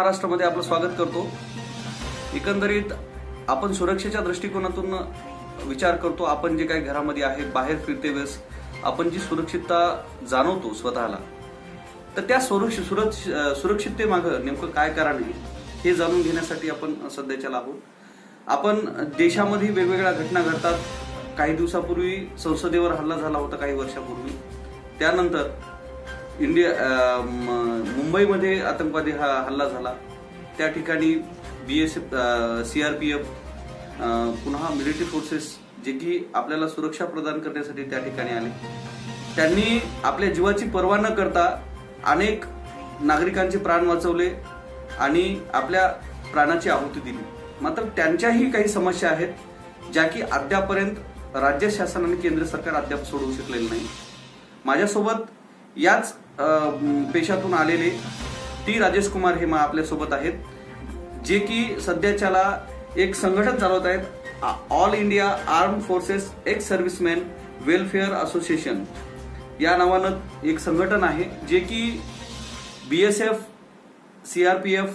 महाराष्ट्रामध्ये आपलं स्वागत करतो। एकंदरीत आपण सुरक्षेच्या दृष्टिकोनातून विचार करतो। आपण जे काही घरामध्ये आहे, बाहेर फिरते वेळेस आपण जी सुरक्षितता जाणवतो स्वतःला, तर त्या सुरक्षिततेमागे नेमकं काय कारण आहे हे जाणून घेण्यासाठी आपण सध्याच्याला आहोत। आपण देशामध्ये वेगवेगळ्या घटना घडतात। काही दिवसापूर्वी संसदेवर हल्ला झाला होता, काही वर्षापूर्वी। त्यानंतर मुंबईमध्ये आतंकवादी हल्ला झाला। त्या ठिकाणी BSF, CRPF, पुन्हा मिलिटरी फोर्सेस जे की आपल्याला सुरक्षा प्रदान करण्यासाठी त्या ठिकाणी आले। त्यांनी आपल्या जीवाची पर्वा न करता अनेक नागरिकांचे प्राण वाचवले आणि आपल्या प्राणाची आहुती दिली। मात्र त्यांच्याही काही समस्या आहेत ज्या की अद्यापर्यंत राज्य शासन आणि केंद्र सरकार अद्याप सोडवू शकलेले नाही। माझ्यासोबत याच पेशातून आलेले टी राजेश कुमार हे आपल्या सोबत आहेत, जे की सध्याच्याला एक संघटन चालवत आहेत, all India armed forces ex serviceman welfare association या नावानं एक संघटन आहे, जे की BSF, CRPF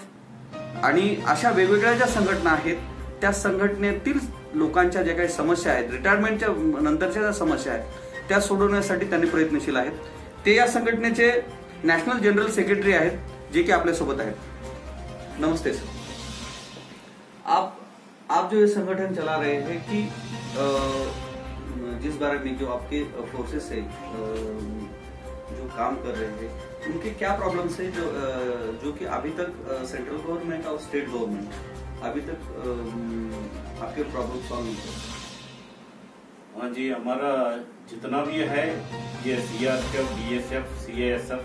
आणि अशा वेगवेगळ्या ज्या संघटना आहेत त्या संघटनेतील लोकांच्या ज्या काही समस्या आहेत, रिटायरमेंटच्या नंतरच्या ज्या समस्या आहेत त्या सोडवण्यासाठी त्यांनी प्रयत्नशील आहेत। ते या संघटनेचे नॅशनल जनरल सेक्रेटरी आहेत, जे की आपल्या सोबत आहेत। नमस्ते सर। आप जो ये संगठन चला रहे हैं कि जिस बारे में जो आपके फोर्सेस है जो काम कर रहे हैं, उनके क्या प्रॉब्लम्स है जो कि अभी तक सेंट्रल गवर्नमेंट और स्टेट गवर्नमेंट अभी तक आपके प्रॉब्लम सॉल्व नहीं कर? हाँ जी, हमारा जितना भी है ये CRPF, BSF, CASF,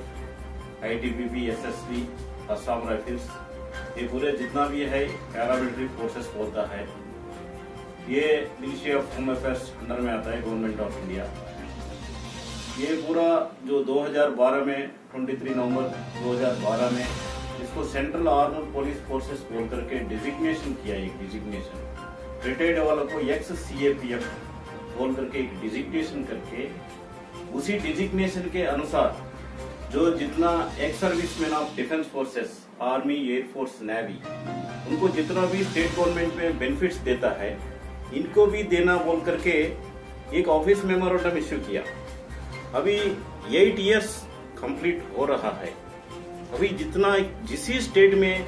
ITBP, SSB, Assam rifles, ये पूरे जितना भी है पैरामिलिट्री फोर्सेस बोलता है। ये ministry of home affairs under में आता है, गवर्नमेंट ऑफ इंडिया। ये पूरा जो 2012 में 23 नवंबर 2012 में इसको सेंट्रल आर्म्ड पुलिस फोर्सेस बोल करके डिजिग्नेशन किया। एक डिजिग्नेशन रिटायर्ड वालों को एक्स CAPF बोल करके एक डिजिग्नेशन करके, उसी डिजिग्नेशन के अनुसार जो जितना ex serviceman of defence forces, army, air force, navy, उनको जितना भी स्टेट गवर्नमेंट में बेनिफिट्स देता है इनको भी देना बोल करके एक ऑफिस मेमोरेंडम इश्यू किया। अभी 8 इयर्स कंप्लीट हो रहा है। अभी जितना जिस स्टेट में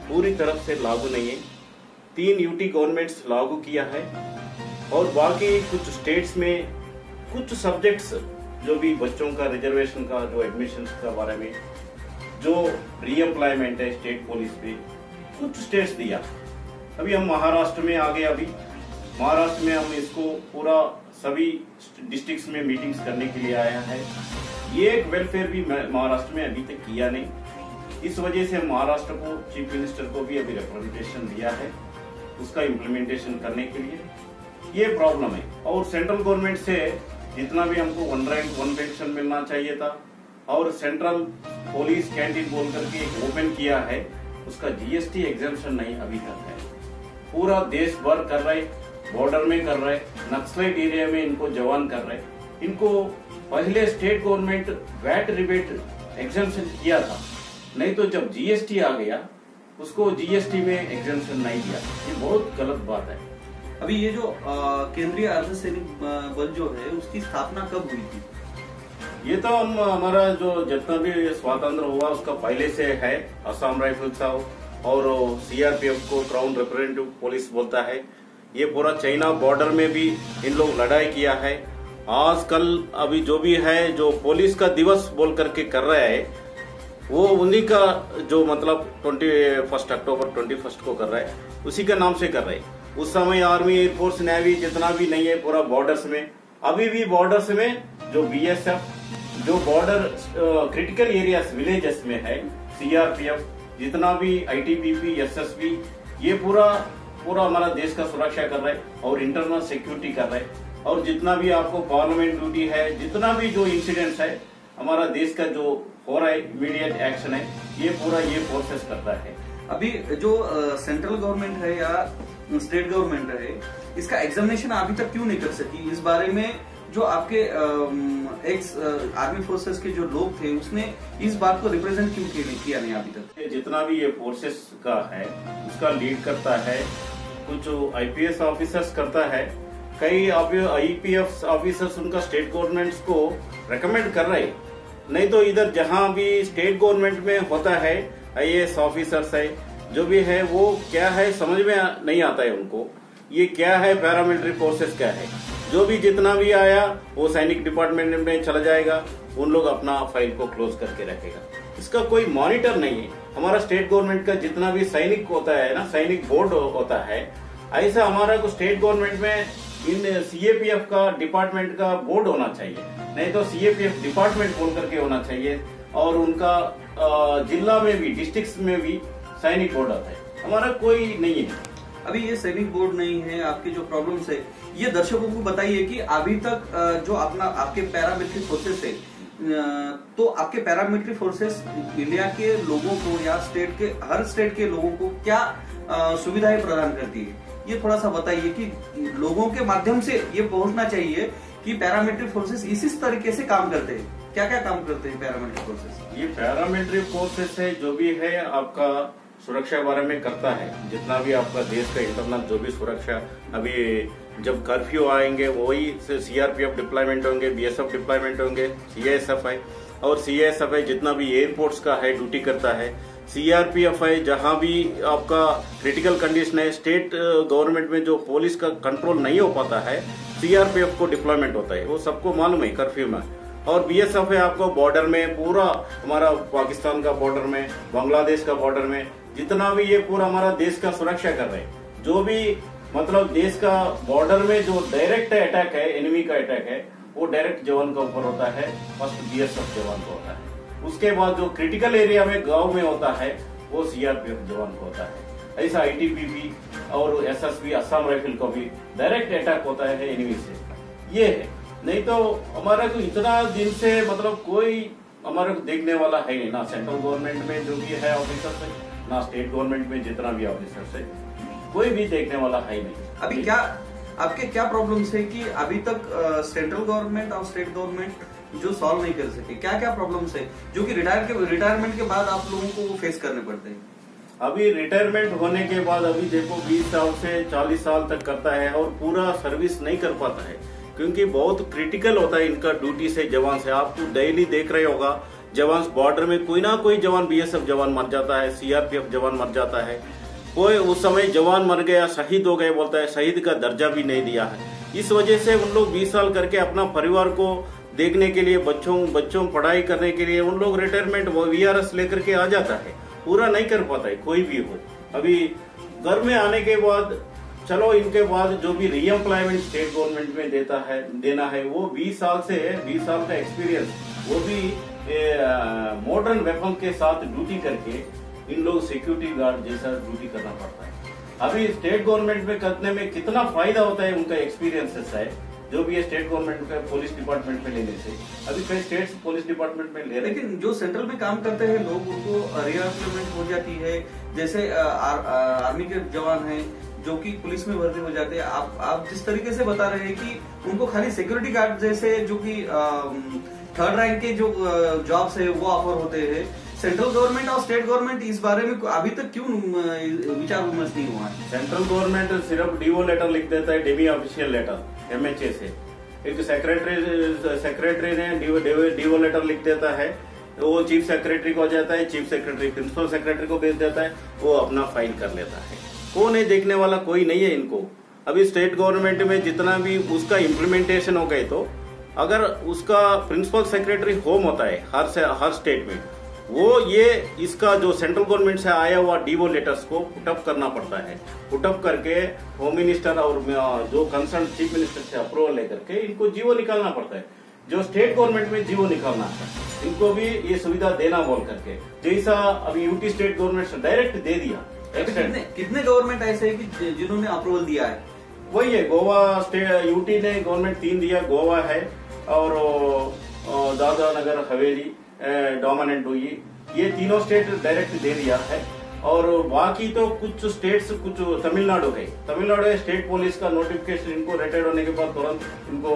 पूरी तरफ से लागू नहीं है, 3 UT गवर्नमेंट्स लागू किया है और बाकी कुछ स्टेट्स में कुछ सब्जेक्ट्स जो भी बच्चों का रिजर्वेशन का जो एडमिशन का बारे में जो रीएम्प्लॉयमेंट है स्टेट पुलिस पे कुछ स्टेट्स दिया। अभी हम महाराष्ट्र में आ गए। अभी महाराष्ट्र में हम इसको पूरा सभी डिस्ट्रिक्ट्स में मीटिंग्स करने के लिए आया है। ये एक वेलफेयर भी महाराष्ट्र में अभी तक किया नहीं। इस वजह से महाराष्ट्र को चीफ मिनिस्टर को भी अभी रिप्रेजेंटेशन दिया है उसका इम्प्लीमेंटेशन करने के लिए। ये प्रॉब्लम है। और सेंट्रल गवर्नमेंट से जितना भी हमको 1 रैंक 1 पेंशन मिलना चाहिए था, और सेंट्रल पुलिस कैंटीन बोल करके एक ओपन किया है, उसका GST एग्जेम्पशन नहीं अभी तक है। पूरा देश भर कर रहे, बॉर्डर में कर रहे, नक्सलाइट एरिया में इनको जवान कर रहे। इनको पहले state government VAT rebate exemption किया था, नहीं तो जब GST आ गया उसको GST में एग्जेम्पशन नहीं दिया। ये बहुत गलत बात है। अभी ये जो केंद्रीय अर्धसैनिक बल जो है उसकी स्थापना कब हुई थी? ये तो हमारा जो जितना भी स्वातंत्र हुआ उसका पहले से है। असम राइफल्स और CRPF को क्राउन रिप्रेजेंटेटिव पुलिस बोलता है। ये पूरा चाइना बॉर्डर में भी इन लोग लड़ाई किया है। आजकल अभी जो भी है जो पुलिस का दिवस बोल करके कर रहा है वो उन्हीं का जो मतलब 21 अक्टूबर 21 को कर रहा है, उसी के नाम से कर रहे हैं। उस समय आर्मी, एयरफोर्स, नेवी जितना भी नहीं है पूरा बॉर्डर्स में, अभी भी बॉर्डर्स में जो BSF जो बॉर्डर क्रिटिकल एरियाज विलेजेस में है, CRPF जितना भी ITBP, SSB, ये पूरा हमारा देश का सुरक्षा कर रहा है और इंटरनल सिक्योरिटी कर रहा है। और जितना भी आपको पार्लियामेंट ड्यूटी है, जितना भी जो इंसिडेंट्स है हमारा देश का जो हो रहा है इमीडिएट एक्शन है, ये पूरा ये फोर्सेस करता है। अभी जो सेंट्रल गवर्नमेंट है या स्टेट गवर्नमेंट है, इसका एग्जामिनेशन अभी तक क्यों नहीं कर सकी? इस बारे में जो आपके एक्स आर्मी फोर्सेस के जो लोग थे उसने इस बात को रिप्रेजेंट क्यों किया नहीं अभी तक? जितना भी ये फोर्सेस का है उसका लीड करता है कुछ आईपीएस ऑफिसर्स करता है, कई आईपीएस ऑफिसर्स उनका स्टेट गवर्नमेंट्स को रेकमेंड कर रहे, नहीं तो इधर जहां भी स्टेट गवर्नमेंट में होता है आईएएस ऑफिसर्स है जो भी है वो क्या है समझ में नहीं आता है उनको, ये क्या है पैरामिलिट्री फोर्सेस क्या है। जो भी जितना भी आया वो सैनिक डिपार्टमेंट में चला जाएगा, उन लोग अपना फाइल को क्लोज करके रखेगा, इसका कोई मॉनिटर नहीं है। हमारा स्टेट गवर्नमेंट का जितना भी सैनिक होता है ना, सैनिक बोर्ड होता है, ऐसा हमारा को स्टेट गवर्नमेंट में इन सीएपीएफ का डिपार्टमेंट का बोर्ड होना चाहिए, नहीं तो सीएपीएफ डिपार्टमेंट बोल करके होना चाहिए। और उनका जिला में भी डिस्ट्रिक्ट में भी सैनिक बोर्ड आता है, हमारा कोई नहीं है। अभी ये सैनिक बोर्ड नहीं है, आपके जो प्रॉब्लम्स है ये दर्शकों को बताइए कि अभी तक जो अपना आपके पैरामिलिट्री फोर्सेस है, तो आपके पैरामिलिट्री फोर्सेस इंडिया के लोगों को या हर स्टेट के लोगों को क्या सुविधाएं प्रदान करती है, ये थोड़ा सा बताइए कि लोगों के माध्यम से ये पहुंचना चाहिए कि पैरामिलिट्री फोर्सेस इस तरीके से काम करते हैं। क्या क्या काम करते हैं पैरामिलिट्री फोर्सेस? ये पैरामिलिट्री फोर्सेस है जो भी है आपका सुरक्षा बारे में करता है, जितना भी आपका देश का इंटरनल जो भी सुरक्षा, अभी जब कर्फ्यू आएंगे वही सीआरपीएफ डिप्लॉयमेंट होंगे, बीएसएफ डिप्लॉयमेंट होंगे, सीएएसएफ है, और सीएएसएफ है जितना भी एयरपोर्ट्स का है ड्यूटी करता है, सीआरपीएफ है जहां भी आपका क्रिटिकल कंडीशन है, स्टेट गवर्नमेंट में जो पुलिस का कंट्रोल नहीं हो पाता है सीआरपीएफ को डिप्लॉयमेंट होता है, वो सबको मालूम है कर्फ्यू में। और बीएसएफ है आपको बॉर्डर में, पूरा हमारा पाकिस्तान का बॉर्डर में, बांग्लादेश का बॉर्डर में, जितना भी ये पूरा हमारा देश का सुरक्षा कर रहे हैं। जो भी मतलब देश का बॉर्डर में जो डायरेक्ट अटैक है, एनिमी का अटैक है, वो डायरेक्ट जवान का ऊपर होता है, फर्स्ट बीएसएफ जवान को होता है। उसके बाद जो क्रिटिकल एरिया में गांव में होता है वो सीआरपीएफ जवान को होता है। ऐसा आईटीबीपी और एसएसबी असम राइफल को भी डायरेक्ट अटैक होता है एनिमी से। ये है, नहीं तो हमारा को इतना दिन से मतलब कोई हमारे को देखने वाला है नहीं, ना सेंट्रल गवर्नमेंट में जो भी है ऑफिसर्स है, ना स्टेट गवर्नमेंट में जितना भी ऑफिसर्स है, कोई भी देखने वाला है नहीं। अभी क्या आपके क्या प्रॉब्लम्स है कि अभी तक सेंट्रल गवर्नमेंट और स्टेट गवर्नमेंट जो सॉल्व नहीं कर सके? क्या क्या प्रॉब्लम्स है जो कि रिटायरमेंट के बाद आप लोगों को फेस करने पड़ते हैं? अभी रिटायरमेंट होने के बाद अभी देखो 20 साल से 40 साल तक करता है और पूरा सर्विस नहीं कर पाता है, क्योंकि बहुत क्रिटिकल होता है इनका ड्यूटी से जवान से। आप तो डेली देख रहे होगा जवान बॉर्डर में कोई ना कोई जवान, बीएसएफ जवान मर जाता है, सीआरपीएफ जवान मर जाता है, कोई उस समय जवान मर गया, शहीद हो गए बोलता है, शहीद का दर्जा भी नहीं दिया है। इस वजह से उन लोग 20 साल करके अपना परिवार को देखने के लिए, बच्चों पढ़ाई करने के लिए उन लोग रिटायरमेंट वीआरएस लेकर के आ जाता है, पूरा नहीं कर पाता है कोई भी हो। अभी घर में आने के बाद चलो इनके बाद जो भी रीएम्प्लॉयमेंट स्टेट गवर्नमेंट में देना है वो 20 साल का एक्सपीरियंस, वो भी मॉडर्न वेपन के साथ ड्यूटी करके इन लोग सिक्योरिटी गार्ड जैसा ड्यूटी करना पड़ता है। अभी स्टेट गवर्नमेंट में करने में कितना फायदा होता है, उनका एक्सपीरियंसेस है जो भी स्टेट गवर्नमेंट का पुलिस डिपार्टमेंट में लेने से। अभी कई स्टेट्स पुलिस डिपार्टमेंट में ले रहे, लेकिन जो सेंट्रल में काम करते हैं लोग उनको रीएम्प्लॉयमेंट हो जाती है, जैसे आर्मी के जवान हैं जो कि पुलिस में भर्ती हो जाते हैं। आप जिस तरीके से बता रहे हैं कि उनको खाली सिक्योरिटी गार्ड जैसे जो कि थर्ड रैंक के जो जॉब्स है वो ऑफर होते हैं, सेंट्रल गवर्नमेंट और स्टेट गवर्नमेंट इस बारे में अभी तक क्यों विचार विमर्श नहीं हुआ है? सेंट्रल गवर्नमेंट सिर्फ डीओ लेटर लिख देता है, डेमी ऑफिशियल लेटर एमएचए से। एक सेक्रेटरी ने डीओ लेटर लिख देता है, वो चीफ सेक्रेटरी को हो जाता है, चीफ सेक्रेटरी प्रिंसिपल सेक्रेटरी को भेज देता है, वो अपना फाइल कर लेता है। कौन है देखने वाला? कोई नहीं है इनको। अभी स्टेट गवर्नमेंट में जितना भी उसका इम्प्लीमेंटेशन हो गए, तो अगर उसका प्रिंसिपल सेक्रेटरी होम होता है हर स्टेट में, वो ये इसका जो सेंट्रल गवर्नमेंट से आया हुआ डीओ लेटर्स को पुटअप करना पड़ता है। पुटअप करके होम मिनिस्टर और जो कंसर्न चीफ मिनिस्टर से अप्रूवल लेकर के इनको जीवो निकालना पड़ता है। जो स्टेट गवर्नमेंट में जीवो निकालना है इनको भी ये सुविधा देना बोल करके, जैसा अभी यूटी स्टेट गवर्नमेंट डायरेक्ट दे दिया। कितने गवर्नमेंट ऐसे है कि जिन्होंने अप्रूवल दिया है? वही है, गोवा स्टेट यूटी ने गवर्नमेंट 3 दिया, गोवा है और दादरा नगर हवेली, डोमिनेंट हुई, ये तीनों स्टेट डायरेक्ट दे दिया है। और बाकी तो कुछ स्टेट्स, कुछ तमिलनाडु है स्टेट पुलिस का नोटिफिकेशन, इनको रिटायर्ड होने के बाद तुरंत इनको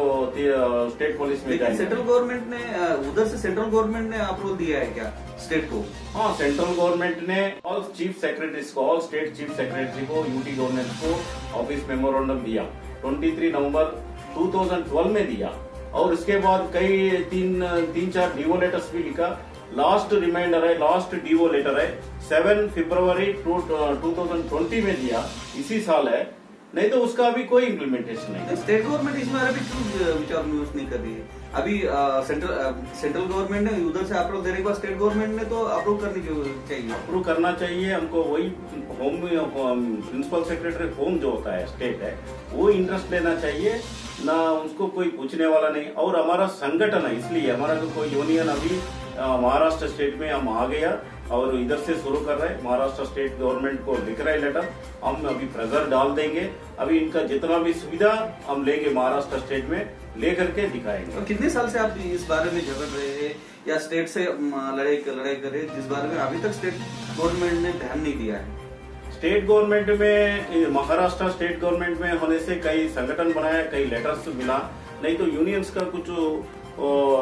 स्टेट पुलिस में जाएंगे। सेंट्रल गवर्नमेंट ने उधर से सेंट्रल गवर्नमेंट ने अप्रूवल दिया है क्या स्टेट को? हाँ, सेंट्रल गवर्नमेंट ने ऑल चीफ सेक्रेटरीज को, ऑल स्टेट चीफ सेक्रेटरी को, यूटी गवर्नमेंट को ऑफिस मेमोरेंडम दिया 23 नवंबर 2012 में दिया। और इसके बाद कई तीन चार डीओ लेटर्स भी लिखा। लास्ट रिमाइंडर है, लास्ट डीओ लेटर है 7 फरवरी 2020 में दिया, इसी साल है। नहीं तो उसका अभी कोई इम्प्लीमेंटेशन नहीं। स्टेट गवर्नमेंट इसमें अभी क्यों विचार विमर्श नहीं कर रही है? अभी सेंट्रल गवर्नमेंट ने उधर से अप्रूव देने के बाद स्टेट गवर्नमेंट ने तो अप्रूव करनी चाहिए। अप्रूव करना चाहिए हमको। वही होम प्रिंसिपल सेक्रेटरी होम जो होता है स्टेट है, वो इंटरेस्ट लेना चाहिए ना, उसको कोई पूछने वाला नहीं। और हमारा संगठन है, इसलिए हमारा तो कोई यूनियन अभी महाराष्ट्र स्टेट में हम आ गया और इधर से शुरू कर रहे हैं। महाराष्ट्र स्टेट गवर्नमेंट को लिख रहे लेटर, हम अभी प्रेशर डाल देंगे। अभी इनका जितना भी सुविधा हम लेंगे महाराष्ट्र स्टेट में, लेकर के दिखाएंगे। और कितने साल से आप इस बारे में झगड़ रहे हैं या स्टेट से लड़ाई कर रहे हैं, जिस बारे में अभी तक स्टेट गवर्नमेंट ने ध्यान नहीं दिया है? स्टेट गवर्नमेंट में, महाराष्ट्र स्टेट गवर्नमेंट में होने से कई संगठन बनाया, कई लेटर्स मिला, नहीं तो यूनियंस का कुछ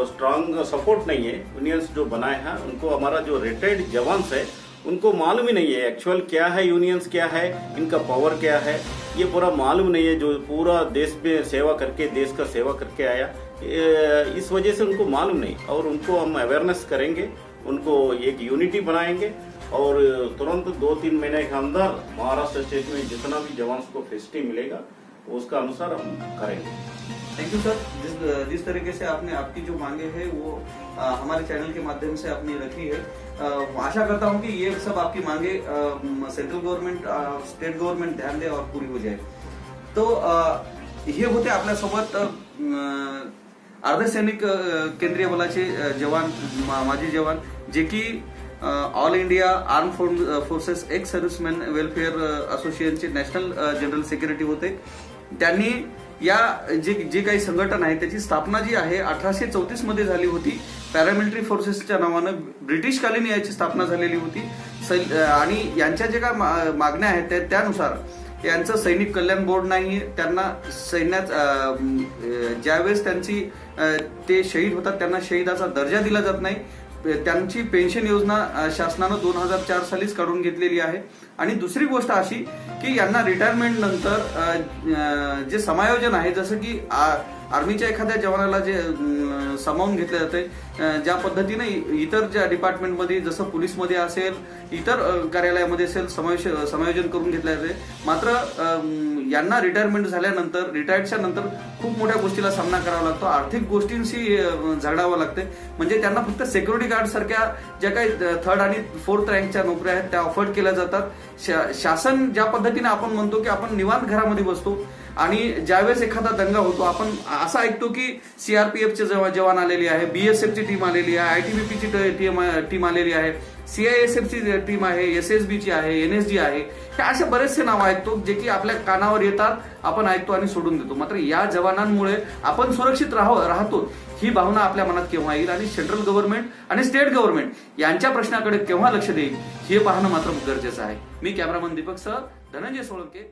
स्ट्रांग सपोर्ट नहीं है। यूनियंस जो बनाए हैं उनको, हमारा जो रिटायर्ड जवान है उनको मालूम ही नहीं है एक्चुअल क्या है यूनियंस, क्या है इनका पावर, क्या है ये पूरा मालूम नहीं है। जो पूरा देश में सेवा करके, देश का सेवा करके आया, इस वजह से उनको मालूम नहीं। और उनको हम अवेयरनेस करेंगे, उनको एक यूनिटी बनाएंगे और तुरंत 2-3 महीने के अंदर महाराष्ट्र स्टेट में जितना भी जवान को फैसिलिटी मिलेगा उसका अनुसार हम करेंगे। Thank you sir. जिस तरीके से आपने आपकी जो मांगे है वो हमारे चैनल के माध्यम से आपने रखी है, आशा करता हूं कि ये सब आपकी मांगे सेंट्रल गवर्नमेंट, स्टेट गवर्नमेंट ध्यान दे और पूरी हो जाए। तो हे होते आपल्यासोबत अर्धसैनिक केंद्रीय बलाचे जवान, माजी जवान, जे की all India arm forces ex serviceman welfare असोसिएशनचे नॅशनल जनरल सेक्रेटरी होते। त्यांनी या जे काही संघटन आहे त्याची स्थापना जी आहे 1834 मध्ये झाली होती। पॅरामिलिटरी फोर्सेसच्या नावानं ब्रिटिशकालीन याची स्थापना झालेली होती आणि यांच्या जे काय मागण्या आहेत त्यानुसार यांचं सैनिक कल्याण बोर्ड नाही, त्यांना सैन्यात ज्यावेळेस त्यांची ते शहीद होतात त्यांना शहीदाचा दर्जा दिला जात नाही। त्यांची पेन्शन योजना शासनानं 2004 सालीच काढून घेतलेली आहे। आणि दुसरी गोष्ट अशी की यांना रिटायरमेंट नंतर जे समायोजन आहे, जसं की आर्मीच्या एखाद्या जवानाला जे सामावून घेतले जाते, ज्या पद्धतीने इतर ज्या डिपार्टमेंटमध्ये जसं पोलीसमध्ये असेल, इतर कार्यालयामध्ये असेल समायोजन करून घेतले जाते। मात्र यांना रिटायरमेंट झाल्यानंतर, रिटायर्डच्या नंतर खूप मोठ्या गोष्टीला सामना करावा लागतो, आर्थिक गोष्टींशी झगडावं लागते। म्हणजे त्यांना फक्त सिक्युरिटी गार्ड सारख्या ज्या काही 3rd आणि 4th रँकच्या नोकऱ्या आहेत त्या ऑफर्ड केल्या जातात। शासन ज्या पद्धतीने आपण म्हणतो की आपण निवांत घरामध्ये बसतो आणि ज्यावेळेस एखादा दंगा होतो, आपण असं ऐकतो की सीआरपीएफचे जवान आलेली आहे, बीएसएफची टीम आलेली आहे, आयटीबीपीची टीम आलेली आहे, सीआयएसएफची टीम आहे, एसएसबीची आहे, एनएसजी आहे, हे असे बरेचसे नाव ऐकतो जे की आपल्या कानावर येतात, आपण ऐकतो आणि सोडून देतो। मात्र या जवानांमुळे आपण सुरक्षित राहतो ही भावना आपल्या मनात केव्हा येईल आणि सेंट्रल गव्हर्नमेंट आणि स्टेट गव्हर्नमेंट यांच्या प्रश्नाकडे केव्हा लक्ष देईल हे पाहणं मात्र गरजेचं आहे। मी कॅमेरामन दीपक सह धनंजय सोळंके।